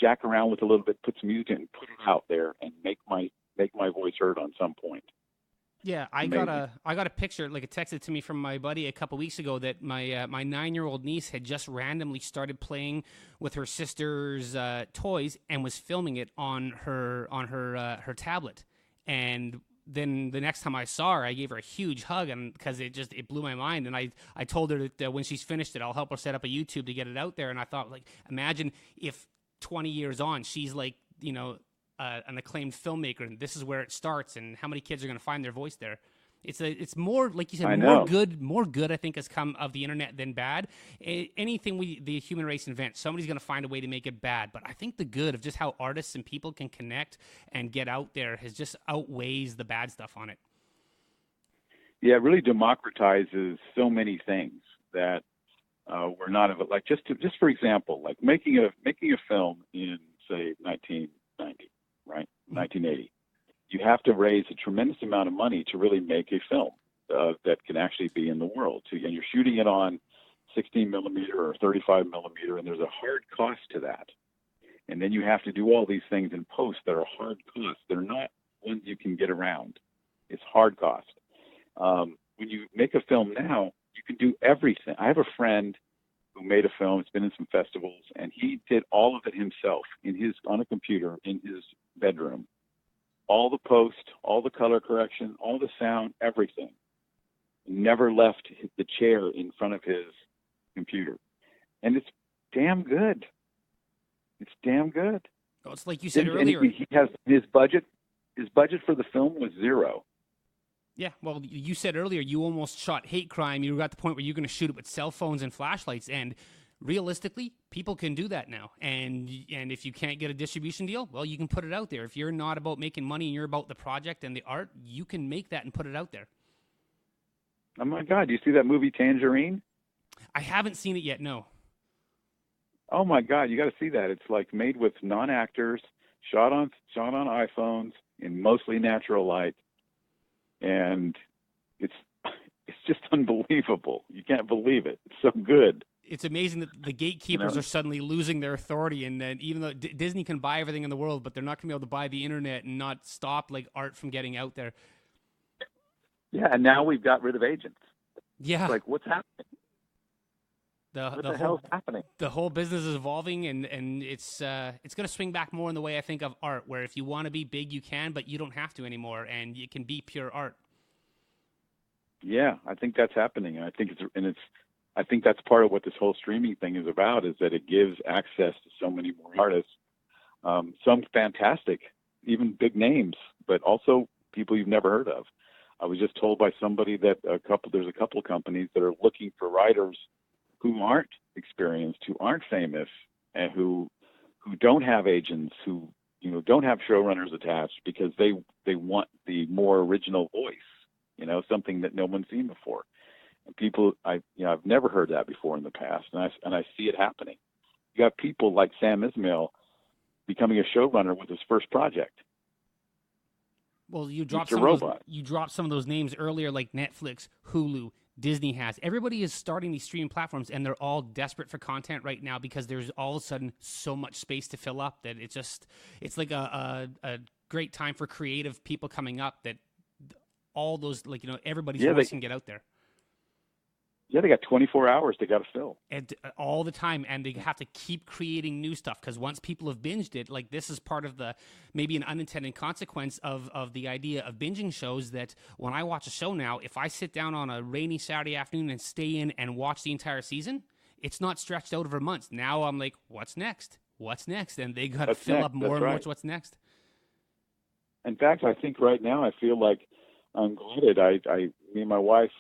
jack around with a little bit, put some music in, put it out there, and make my voice heard on some point. Yeah, I got a picture, like, it texted to me from my buddy a couple weeks ago that my 9-year-old niece had just randomly started playing with her sister's toys and was filming it on her tablet. And then the next time I saw her, I gave her a huge hug, and because it blew my mind. And I told her that when she's finished it, I'll help her set up a YouTube to get it out there. And I thought, like, imagine if 20 years on, she's like, you know, an acclaimed filmmaker, and this is where it starts, and how many kids are going to find their voice there. It's more, like you said, more good I think has come of the internet than bad. Anything the human race invents, somebody's going to find a way to make it bad. But I think the good of just how artists and people can connect and get out there has just outweighs the bad stuff on it. Yeah, it really democratizes so many things that were not of it. Like just for example, like making a film in, say, 1990. Right, 1980. You have to raise a tremendous amount of money to really make a film that can actually be in the world. And you're shooting it on 16 millimeter or 35 millimeter, and there's a hard cost to that. And then you have to do all these things in post that are hard costs. They're not ones you can get around. It's hard cost. When you make a film now, you can do everything. I have a friend who made a film. It's been in some festivals, and he did all of it himself on a computer in his bedroom. All the post, all the color correction, all the sound, everything. Never left the chair in front of his computer. And it's damn good. It's damn good. Well, it's like you said earlier. He has his budget for the film was $0. Yeah, well, you said earlier you almost shot Hate Crime. You were at the point where you're going to shoot it with cell phones and flashlights, and realistically, people can do that now. And if you can't get a distribution deal, well, you can put it out there. If you're not about making money and you're about the project and the art, you can make that and put it out there. Oh my God, do you see that movie Tangerine? I haven't seen it yet, no. Oh my God, you got to see that. It's like made with non-actors, shot on iPhones in mostly natural light. And it's just unbelievable. You can't believe it. It's so good. It's amazing that the gatekeepers are suddenly losing their authority, and even though Disney can buy everything in the world, but they're not going to be able to buy the internet and not stop, like, art from getting out there. Yeah, and now we've got rid of agents. Yeah, it's like, what's happening? What the hell's happening? The whole business is evolving, and it's going to swing back more in the way, I think, of art, where if you want to be big, you can, but you don't have to anymore, and it can be pure art. Yeah, I think that's happening, and I think that's part of what this whole streaming thing is about, is that it gives access to so many more artists, some fantastic, even big names, but also people you've never heard of. I was just told by somebody that there's a couple of companies that are looking for writers who aren't experienced, who aren't famous, and who don't have agents, who don't have showrunners attached, because they want the more original voice, something that no one's seen before. And people, I've never heard that before in the past, and I see it happening. You got people like Sam Ismail becoming a showrunner with his first project. Well, you dropped some of those names earlier, like Netflix, Hulu, Disney has. Everybody is starting these streaming platforms, and they're all desperate for content right now because there's all of a sudden so much space to fill up that it's like a great time for creative people coming up, that all those, everybody's voice can get out there. Yeah, they got 24 hours they got to fill. And all the time, and they have to keep creating new stuff, because once people have binged it, like, this is part of the, maybe an unintended consequence of the idea of binging shows, that when I watch a show now, if I sit down on a rainy Saturday afternoon and stay in and watch the entire season, it's not stretched out over months. Now I'm like, what's next? What's next? And they got to What's fill next? up more That's and more right. to what's next. In fact, I think right now I feel like I'm glutted. Me and my wife,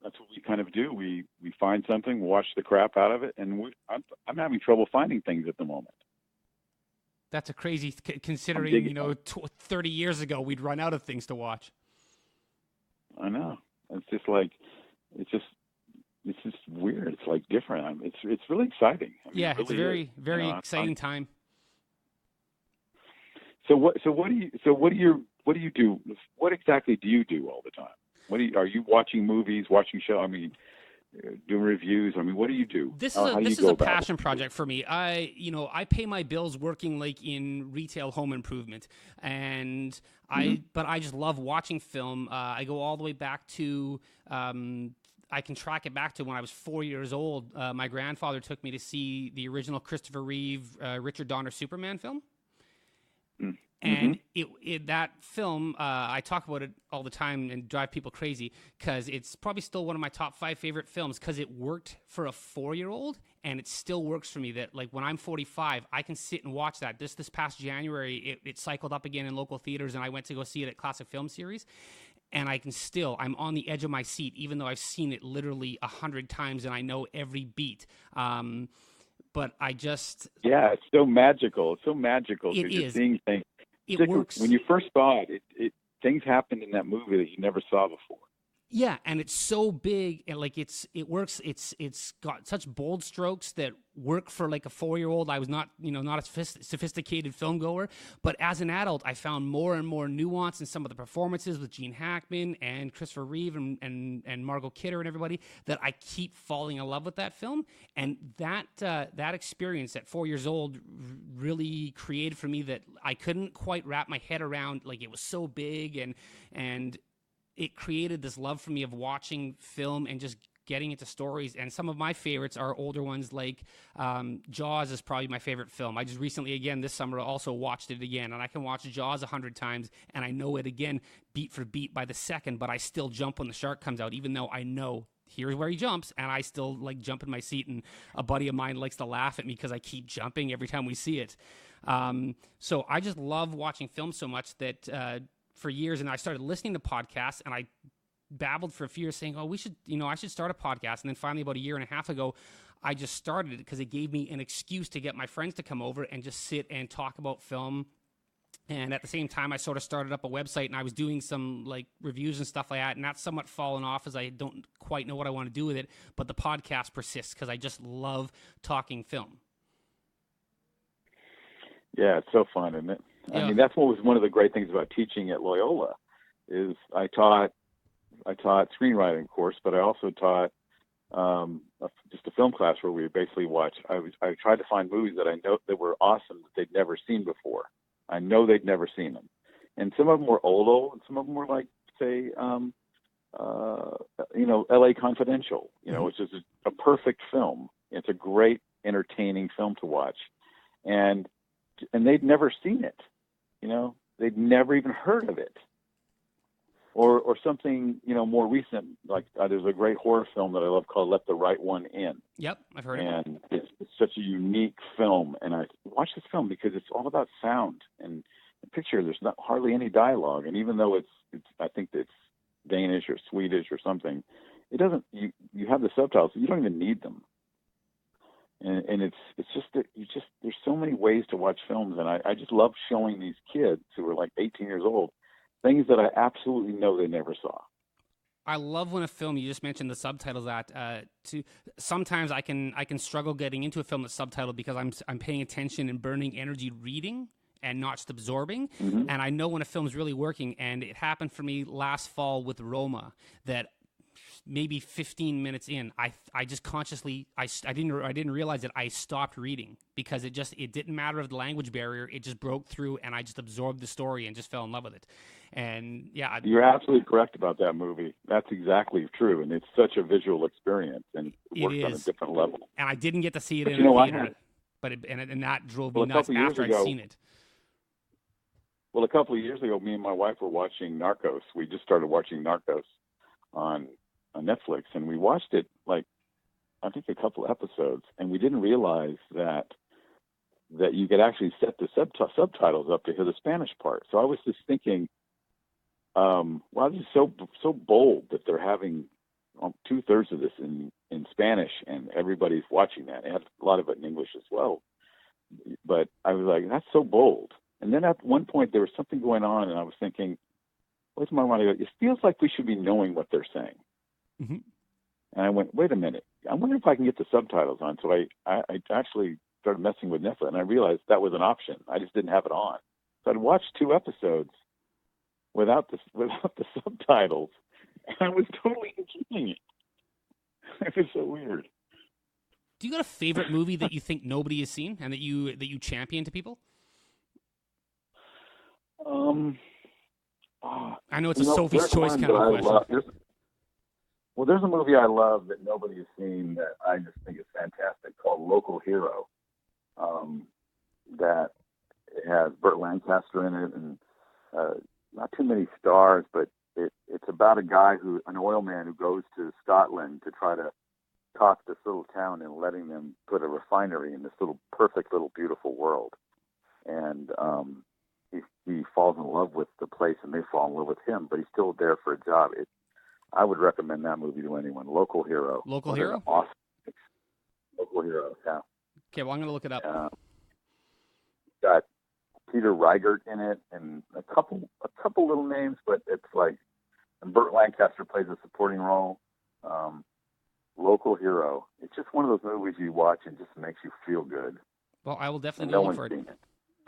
that's what we kind of do. We find something, watch the crap out of it, and I'm having trouble finding things at the moment. That's a crazy, considering 30 years ago we'd run out of things to watch. I know. It's just like, it's just weird. It's like different. It's really exciting. I mean, Yeah, it really it's a very, is. very exciting time. So what do you do? What exactly do you do all the time? Are you watching movies, watching shows? I mean, doing reviews. I mean, what do you do? This How do is you go a about passion project for me. I pay my bills working like in retail home improvement, and but I just love watching film. I go all the way back to. I can track it back to when I was 4 years old. My grandfather took me to see the original Christopher Reeve, Richard Donner Superman film. And that film, I talk about it all the time and drive people crazy because it's probably still one of my top 5 favorite films because it worked for a 4-year-old and it still works for me. That like when I'm 45, I can sit and watch that. This past January, it cycled up again in local theaters, and I went to go see it at Classic Film Series. And I'm on the edge of my seat, even though I've seen it literally 100 times and I know every beat. But I just... Yeah, it's so magical. It's so magical. It You're is. Seeing things. It works. When you first saw it, things happened in that movie that you never saw before. Yeah, and it's so big, and like it works. It's got such bold strokes that work for like a 4-year-old. I was not a sophisticated film goer, but as an adult, I found more and more nuance in some of the performances with Gene Hackman and Christopher Reeve and Margot Kidder and everybody that I keep falling in love with that film. And that experience at 4 years old really created for me that I couldn't quite wrap my head around. Like it was so big and it created this love for me of watching film and just getting into stories. And some of my favorites are older ones, like Jaws is probably my favorite film. I just recently, again, this summer, also watched it again. And I can watch Jaws 100 times, and I know it again, beat for beat by the second, but I still jump when the shark comes out, even though I know here's where he jumps, and I still like jump in my seat. And a buddy of mine likes to laugh at me because I keep jumping every time we see it. So I just love watching film so much that... for years, and I started listening to podcasts, and I babbled for a few years saying, I should start a podcast. And then finally, about a year and a half ago, I just started it because it gave me an excuse to get my friends to come over and just sit and talk about film. And at the same time, I sort of started up a website, and I was doing some like reviews and stuff like that. And that's somewhat fallen off as I don't quite know what I want to do with it. But the podcast persists because I just love talking film. Yeah, it's so fun, isn't it? Yeah. I mean, that's what was one of the great things about teaching at Loyola is I taught screenwriting course, but I also taught just a film class where we basically watched. I tried to find movies that I know that were awesome that they'd never seen before. I know they'd never seen them, and some of them were old, and some of them were like, say, L.A. Confidential. Which is a perfect film. It's a great, entertaining film to watch, and they'd never seen it. They'd never even heard of it. Or something, more recent, like there's a great horror film that I love called Let the Right One In. Yep, I've heard of it. And it's such a unique film. And I watch this film because it's all about sound and the picture. There's not hardly any dialogue. And even though it's I think it's Danish or Swedish or something, it doesn't, you have the subtitles, you don't even need them. And it's just that there's so many ways to watch films, and I just love showing these kids who are like 18 years old things that I absolutely know they never saw. I love when a film, you just mentioned the subtitles sometimes I can struggle getting into a film that's subtitled because I'm paying attention and burning energy reading and not just absorbing. Mm-hmm. And I know when a film's really working, and it happened for me last fall with Roma that maybe 15 minutes in, I just consciously, I didn't realize that I stopped reading because it didn't matter of the language barrier. It just broke through, and I just absorbed the story and just fell in love with it. And yeah, you're absolutely correct about that movie. That's exactly true, and it's such a visual experience, and it works on a different level. And I didn't get to see it in the theater, and that drove me nuts after I'd seen it. Well, a couple of years ago, me and my wife were watching Narcos. We just started watching Narcos on Netflix, and we watched it like I think, a couple episodes, and we didn't realize that you could actually set the subtitles up to hear the Spanish part. So I was just thinking, wow, this is so bold that they're having 2/3 of this in Spanish, and everybody's watching that. They have a lot of it in English as well. But I was like, that's so bold. And then at one point there was something going on, and I was thinking, what's my mind? It feels like we should be knowing what they're saying. Mm-hmm. And I went, wait a minute. I wonder if I can get the subtitles on. So I actually started messing with Netflix, and I realized that was an option. I just didn't have it on. So I'd watched 2 episodes without the subtitles, and I was totally enjoying it. It was so weird. Do you got a favorite movie that you think nobody has seen and that you champion to people? I know it's a Sophie's Choice kind of question. There's a movie I love that nobody has seen that I just think is fantastic called Local Hero. That has Burt Lancaster in it, and not too many stars, but it's about an oil man who goes to Scotland to try to talk this little town and letting them put a refinery in this little perfect little beautiful world. And he falls in love with the place, and they fall in love with him, but he's still there for a job. I would recommend that movie to anyone. Local Hero. Local Hero? Awesome. Local Hero, yeah. Okay, well, I'm going to look it up. Got Peter Riegert in it, and a couple little names, but it's like, and Burt Lancaster plays a supporting role. Local Hero. It's just one of those movies you watch and just makes you feel good. Well, I will definitely look for it.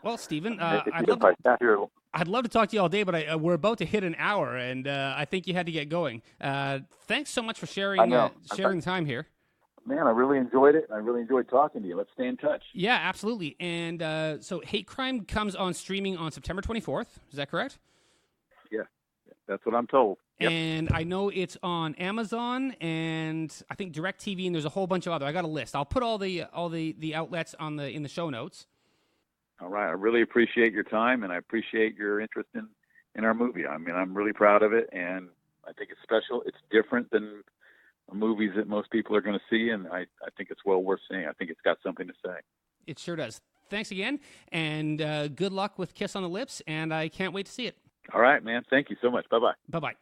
Well, Steven, I'd love to talk to you all day, but we're about to hit an hour, and I think you had to get going. Thanks so much for sharing the time here. Man, I really enjoyed it, and I really enjoyed talking to you. Let's stay in touch. Yeah, absolutely. And so Hate Crime comes on streaming on September 24th. Is that correct? Yeah, that's what I'm told. Yep. And I know it's on Amazon and I think DirecTV, and there's a whole bunch of other. I got a list. I'll put all the outlets in the show notes. All right. I really appreciate your time, and I appreciate your interest in our movie. I mean, I'm really proud of it, and I think it's special. It's different than movies that most people are going to see, and I think it's well worth seeing. I think it's got something to say. It sure does. Thanks again, and good luck with Kiss on the Lips, and I can't wait to see it. All right, man. Thank you so much. Bye-bye. Bye-bye.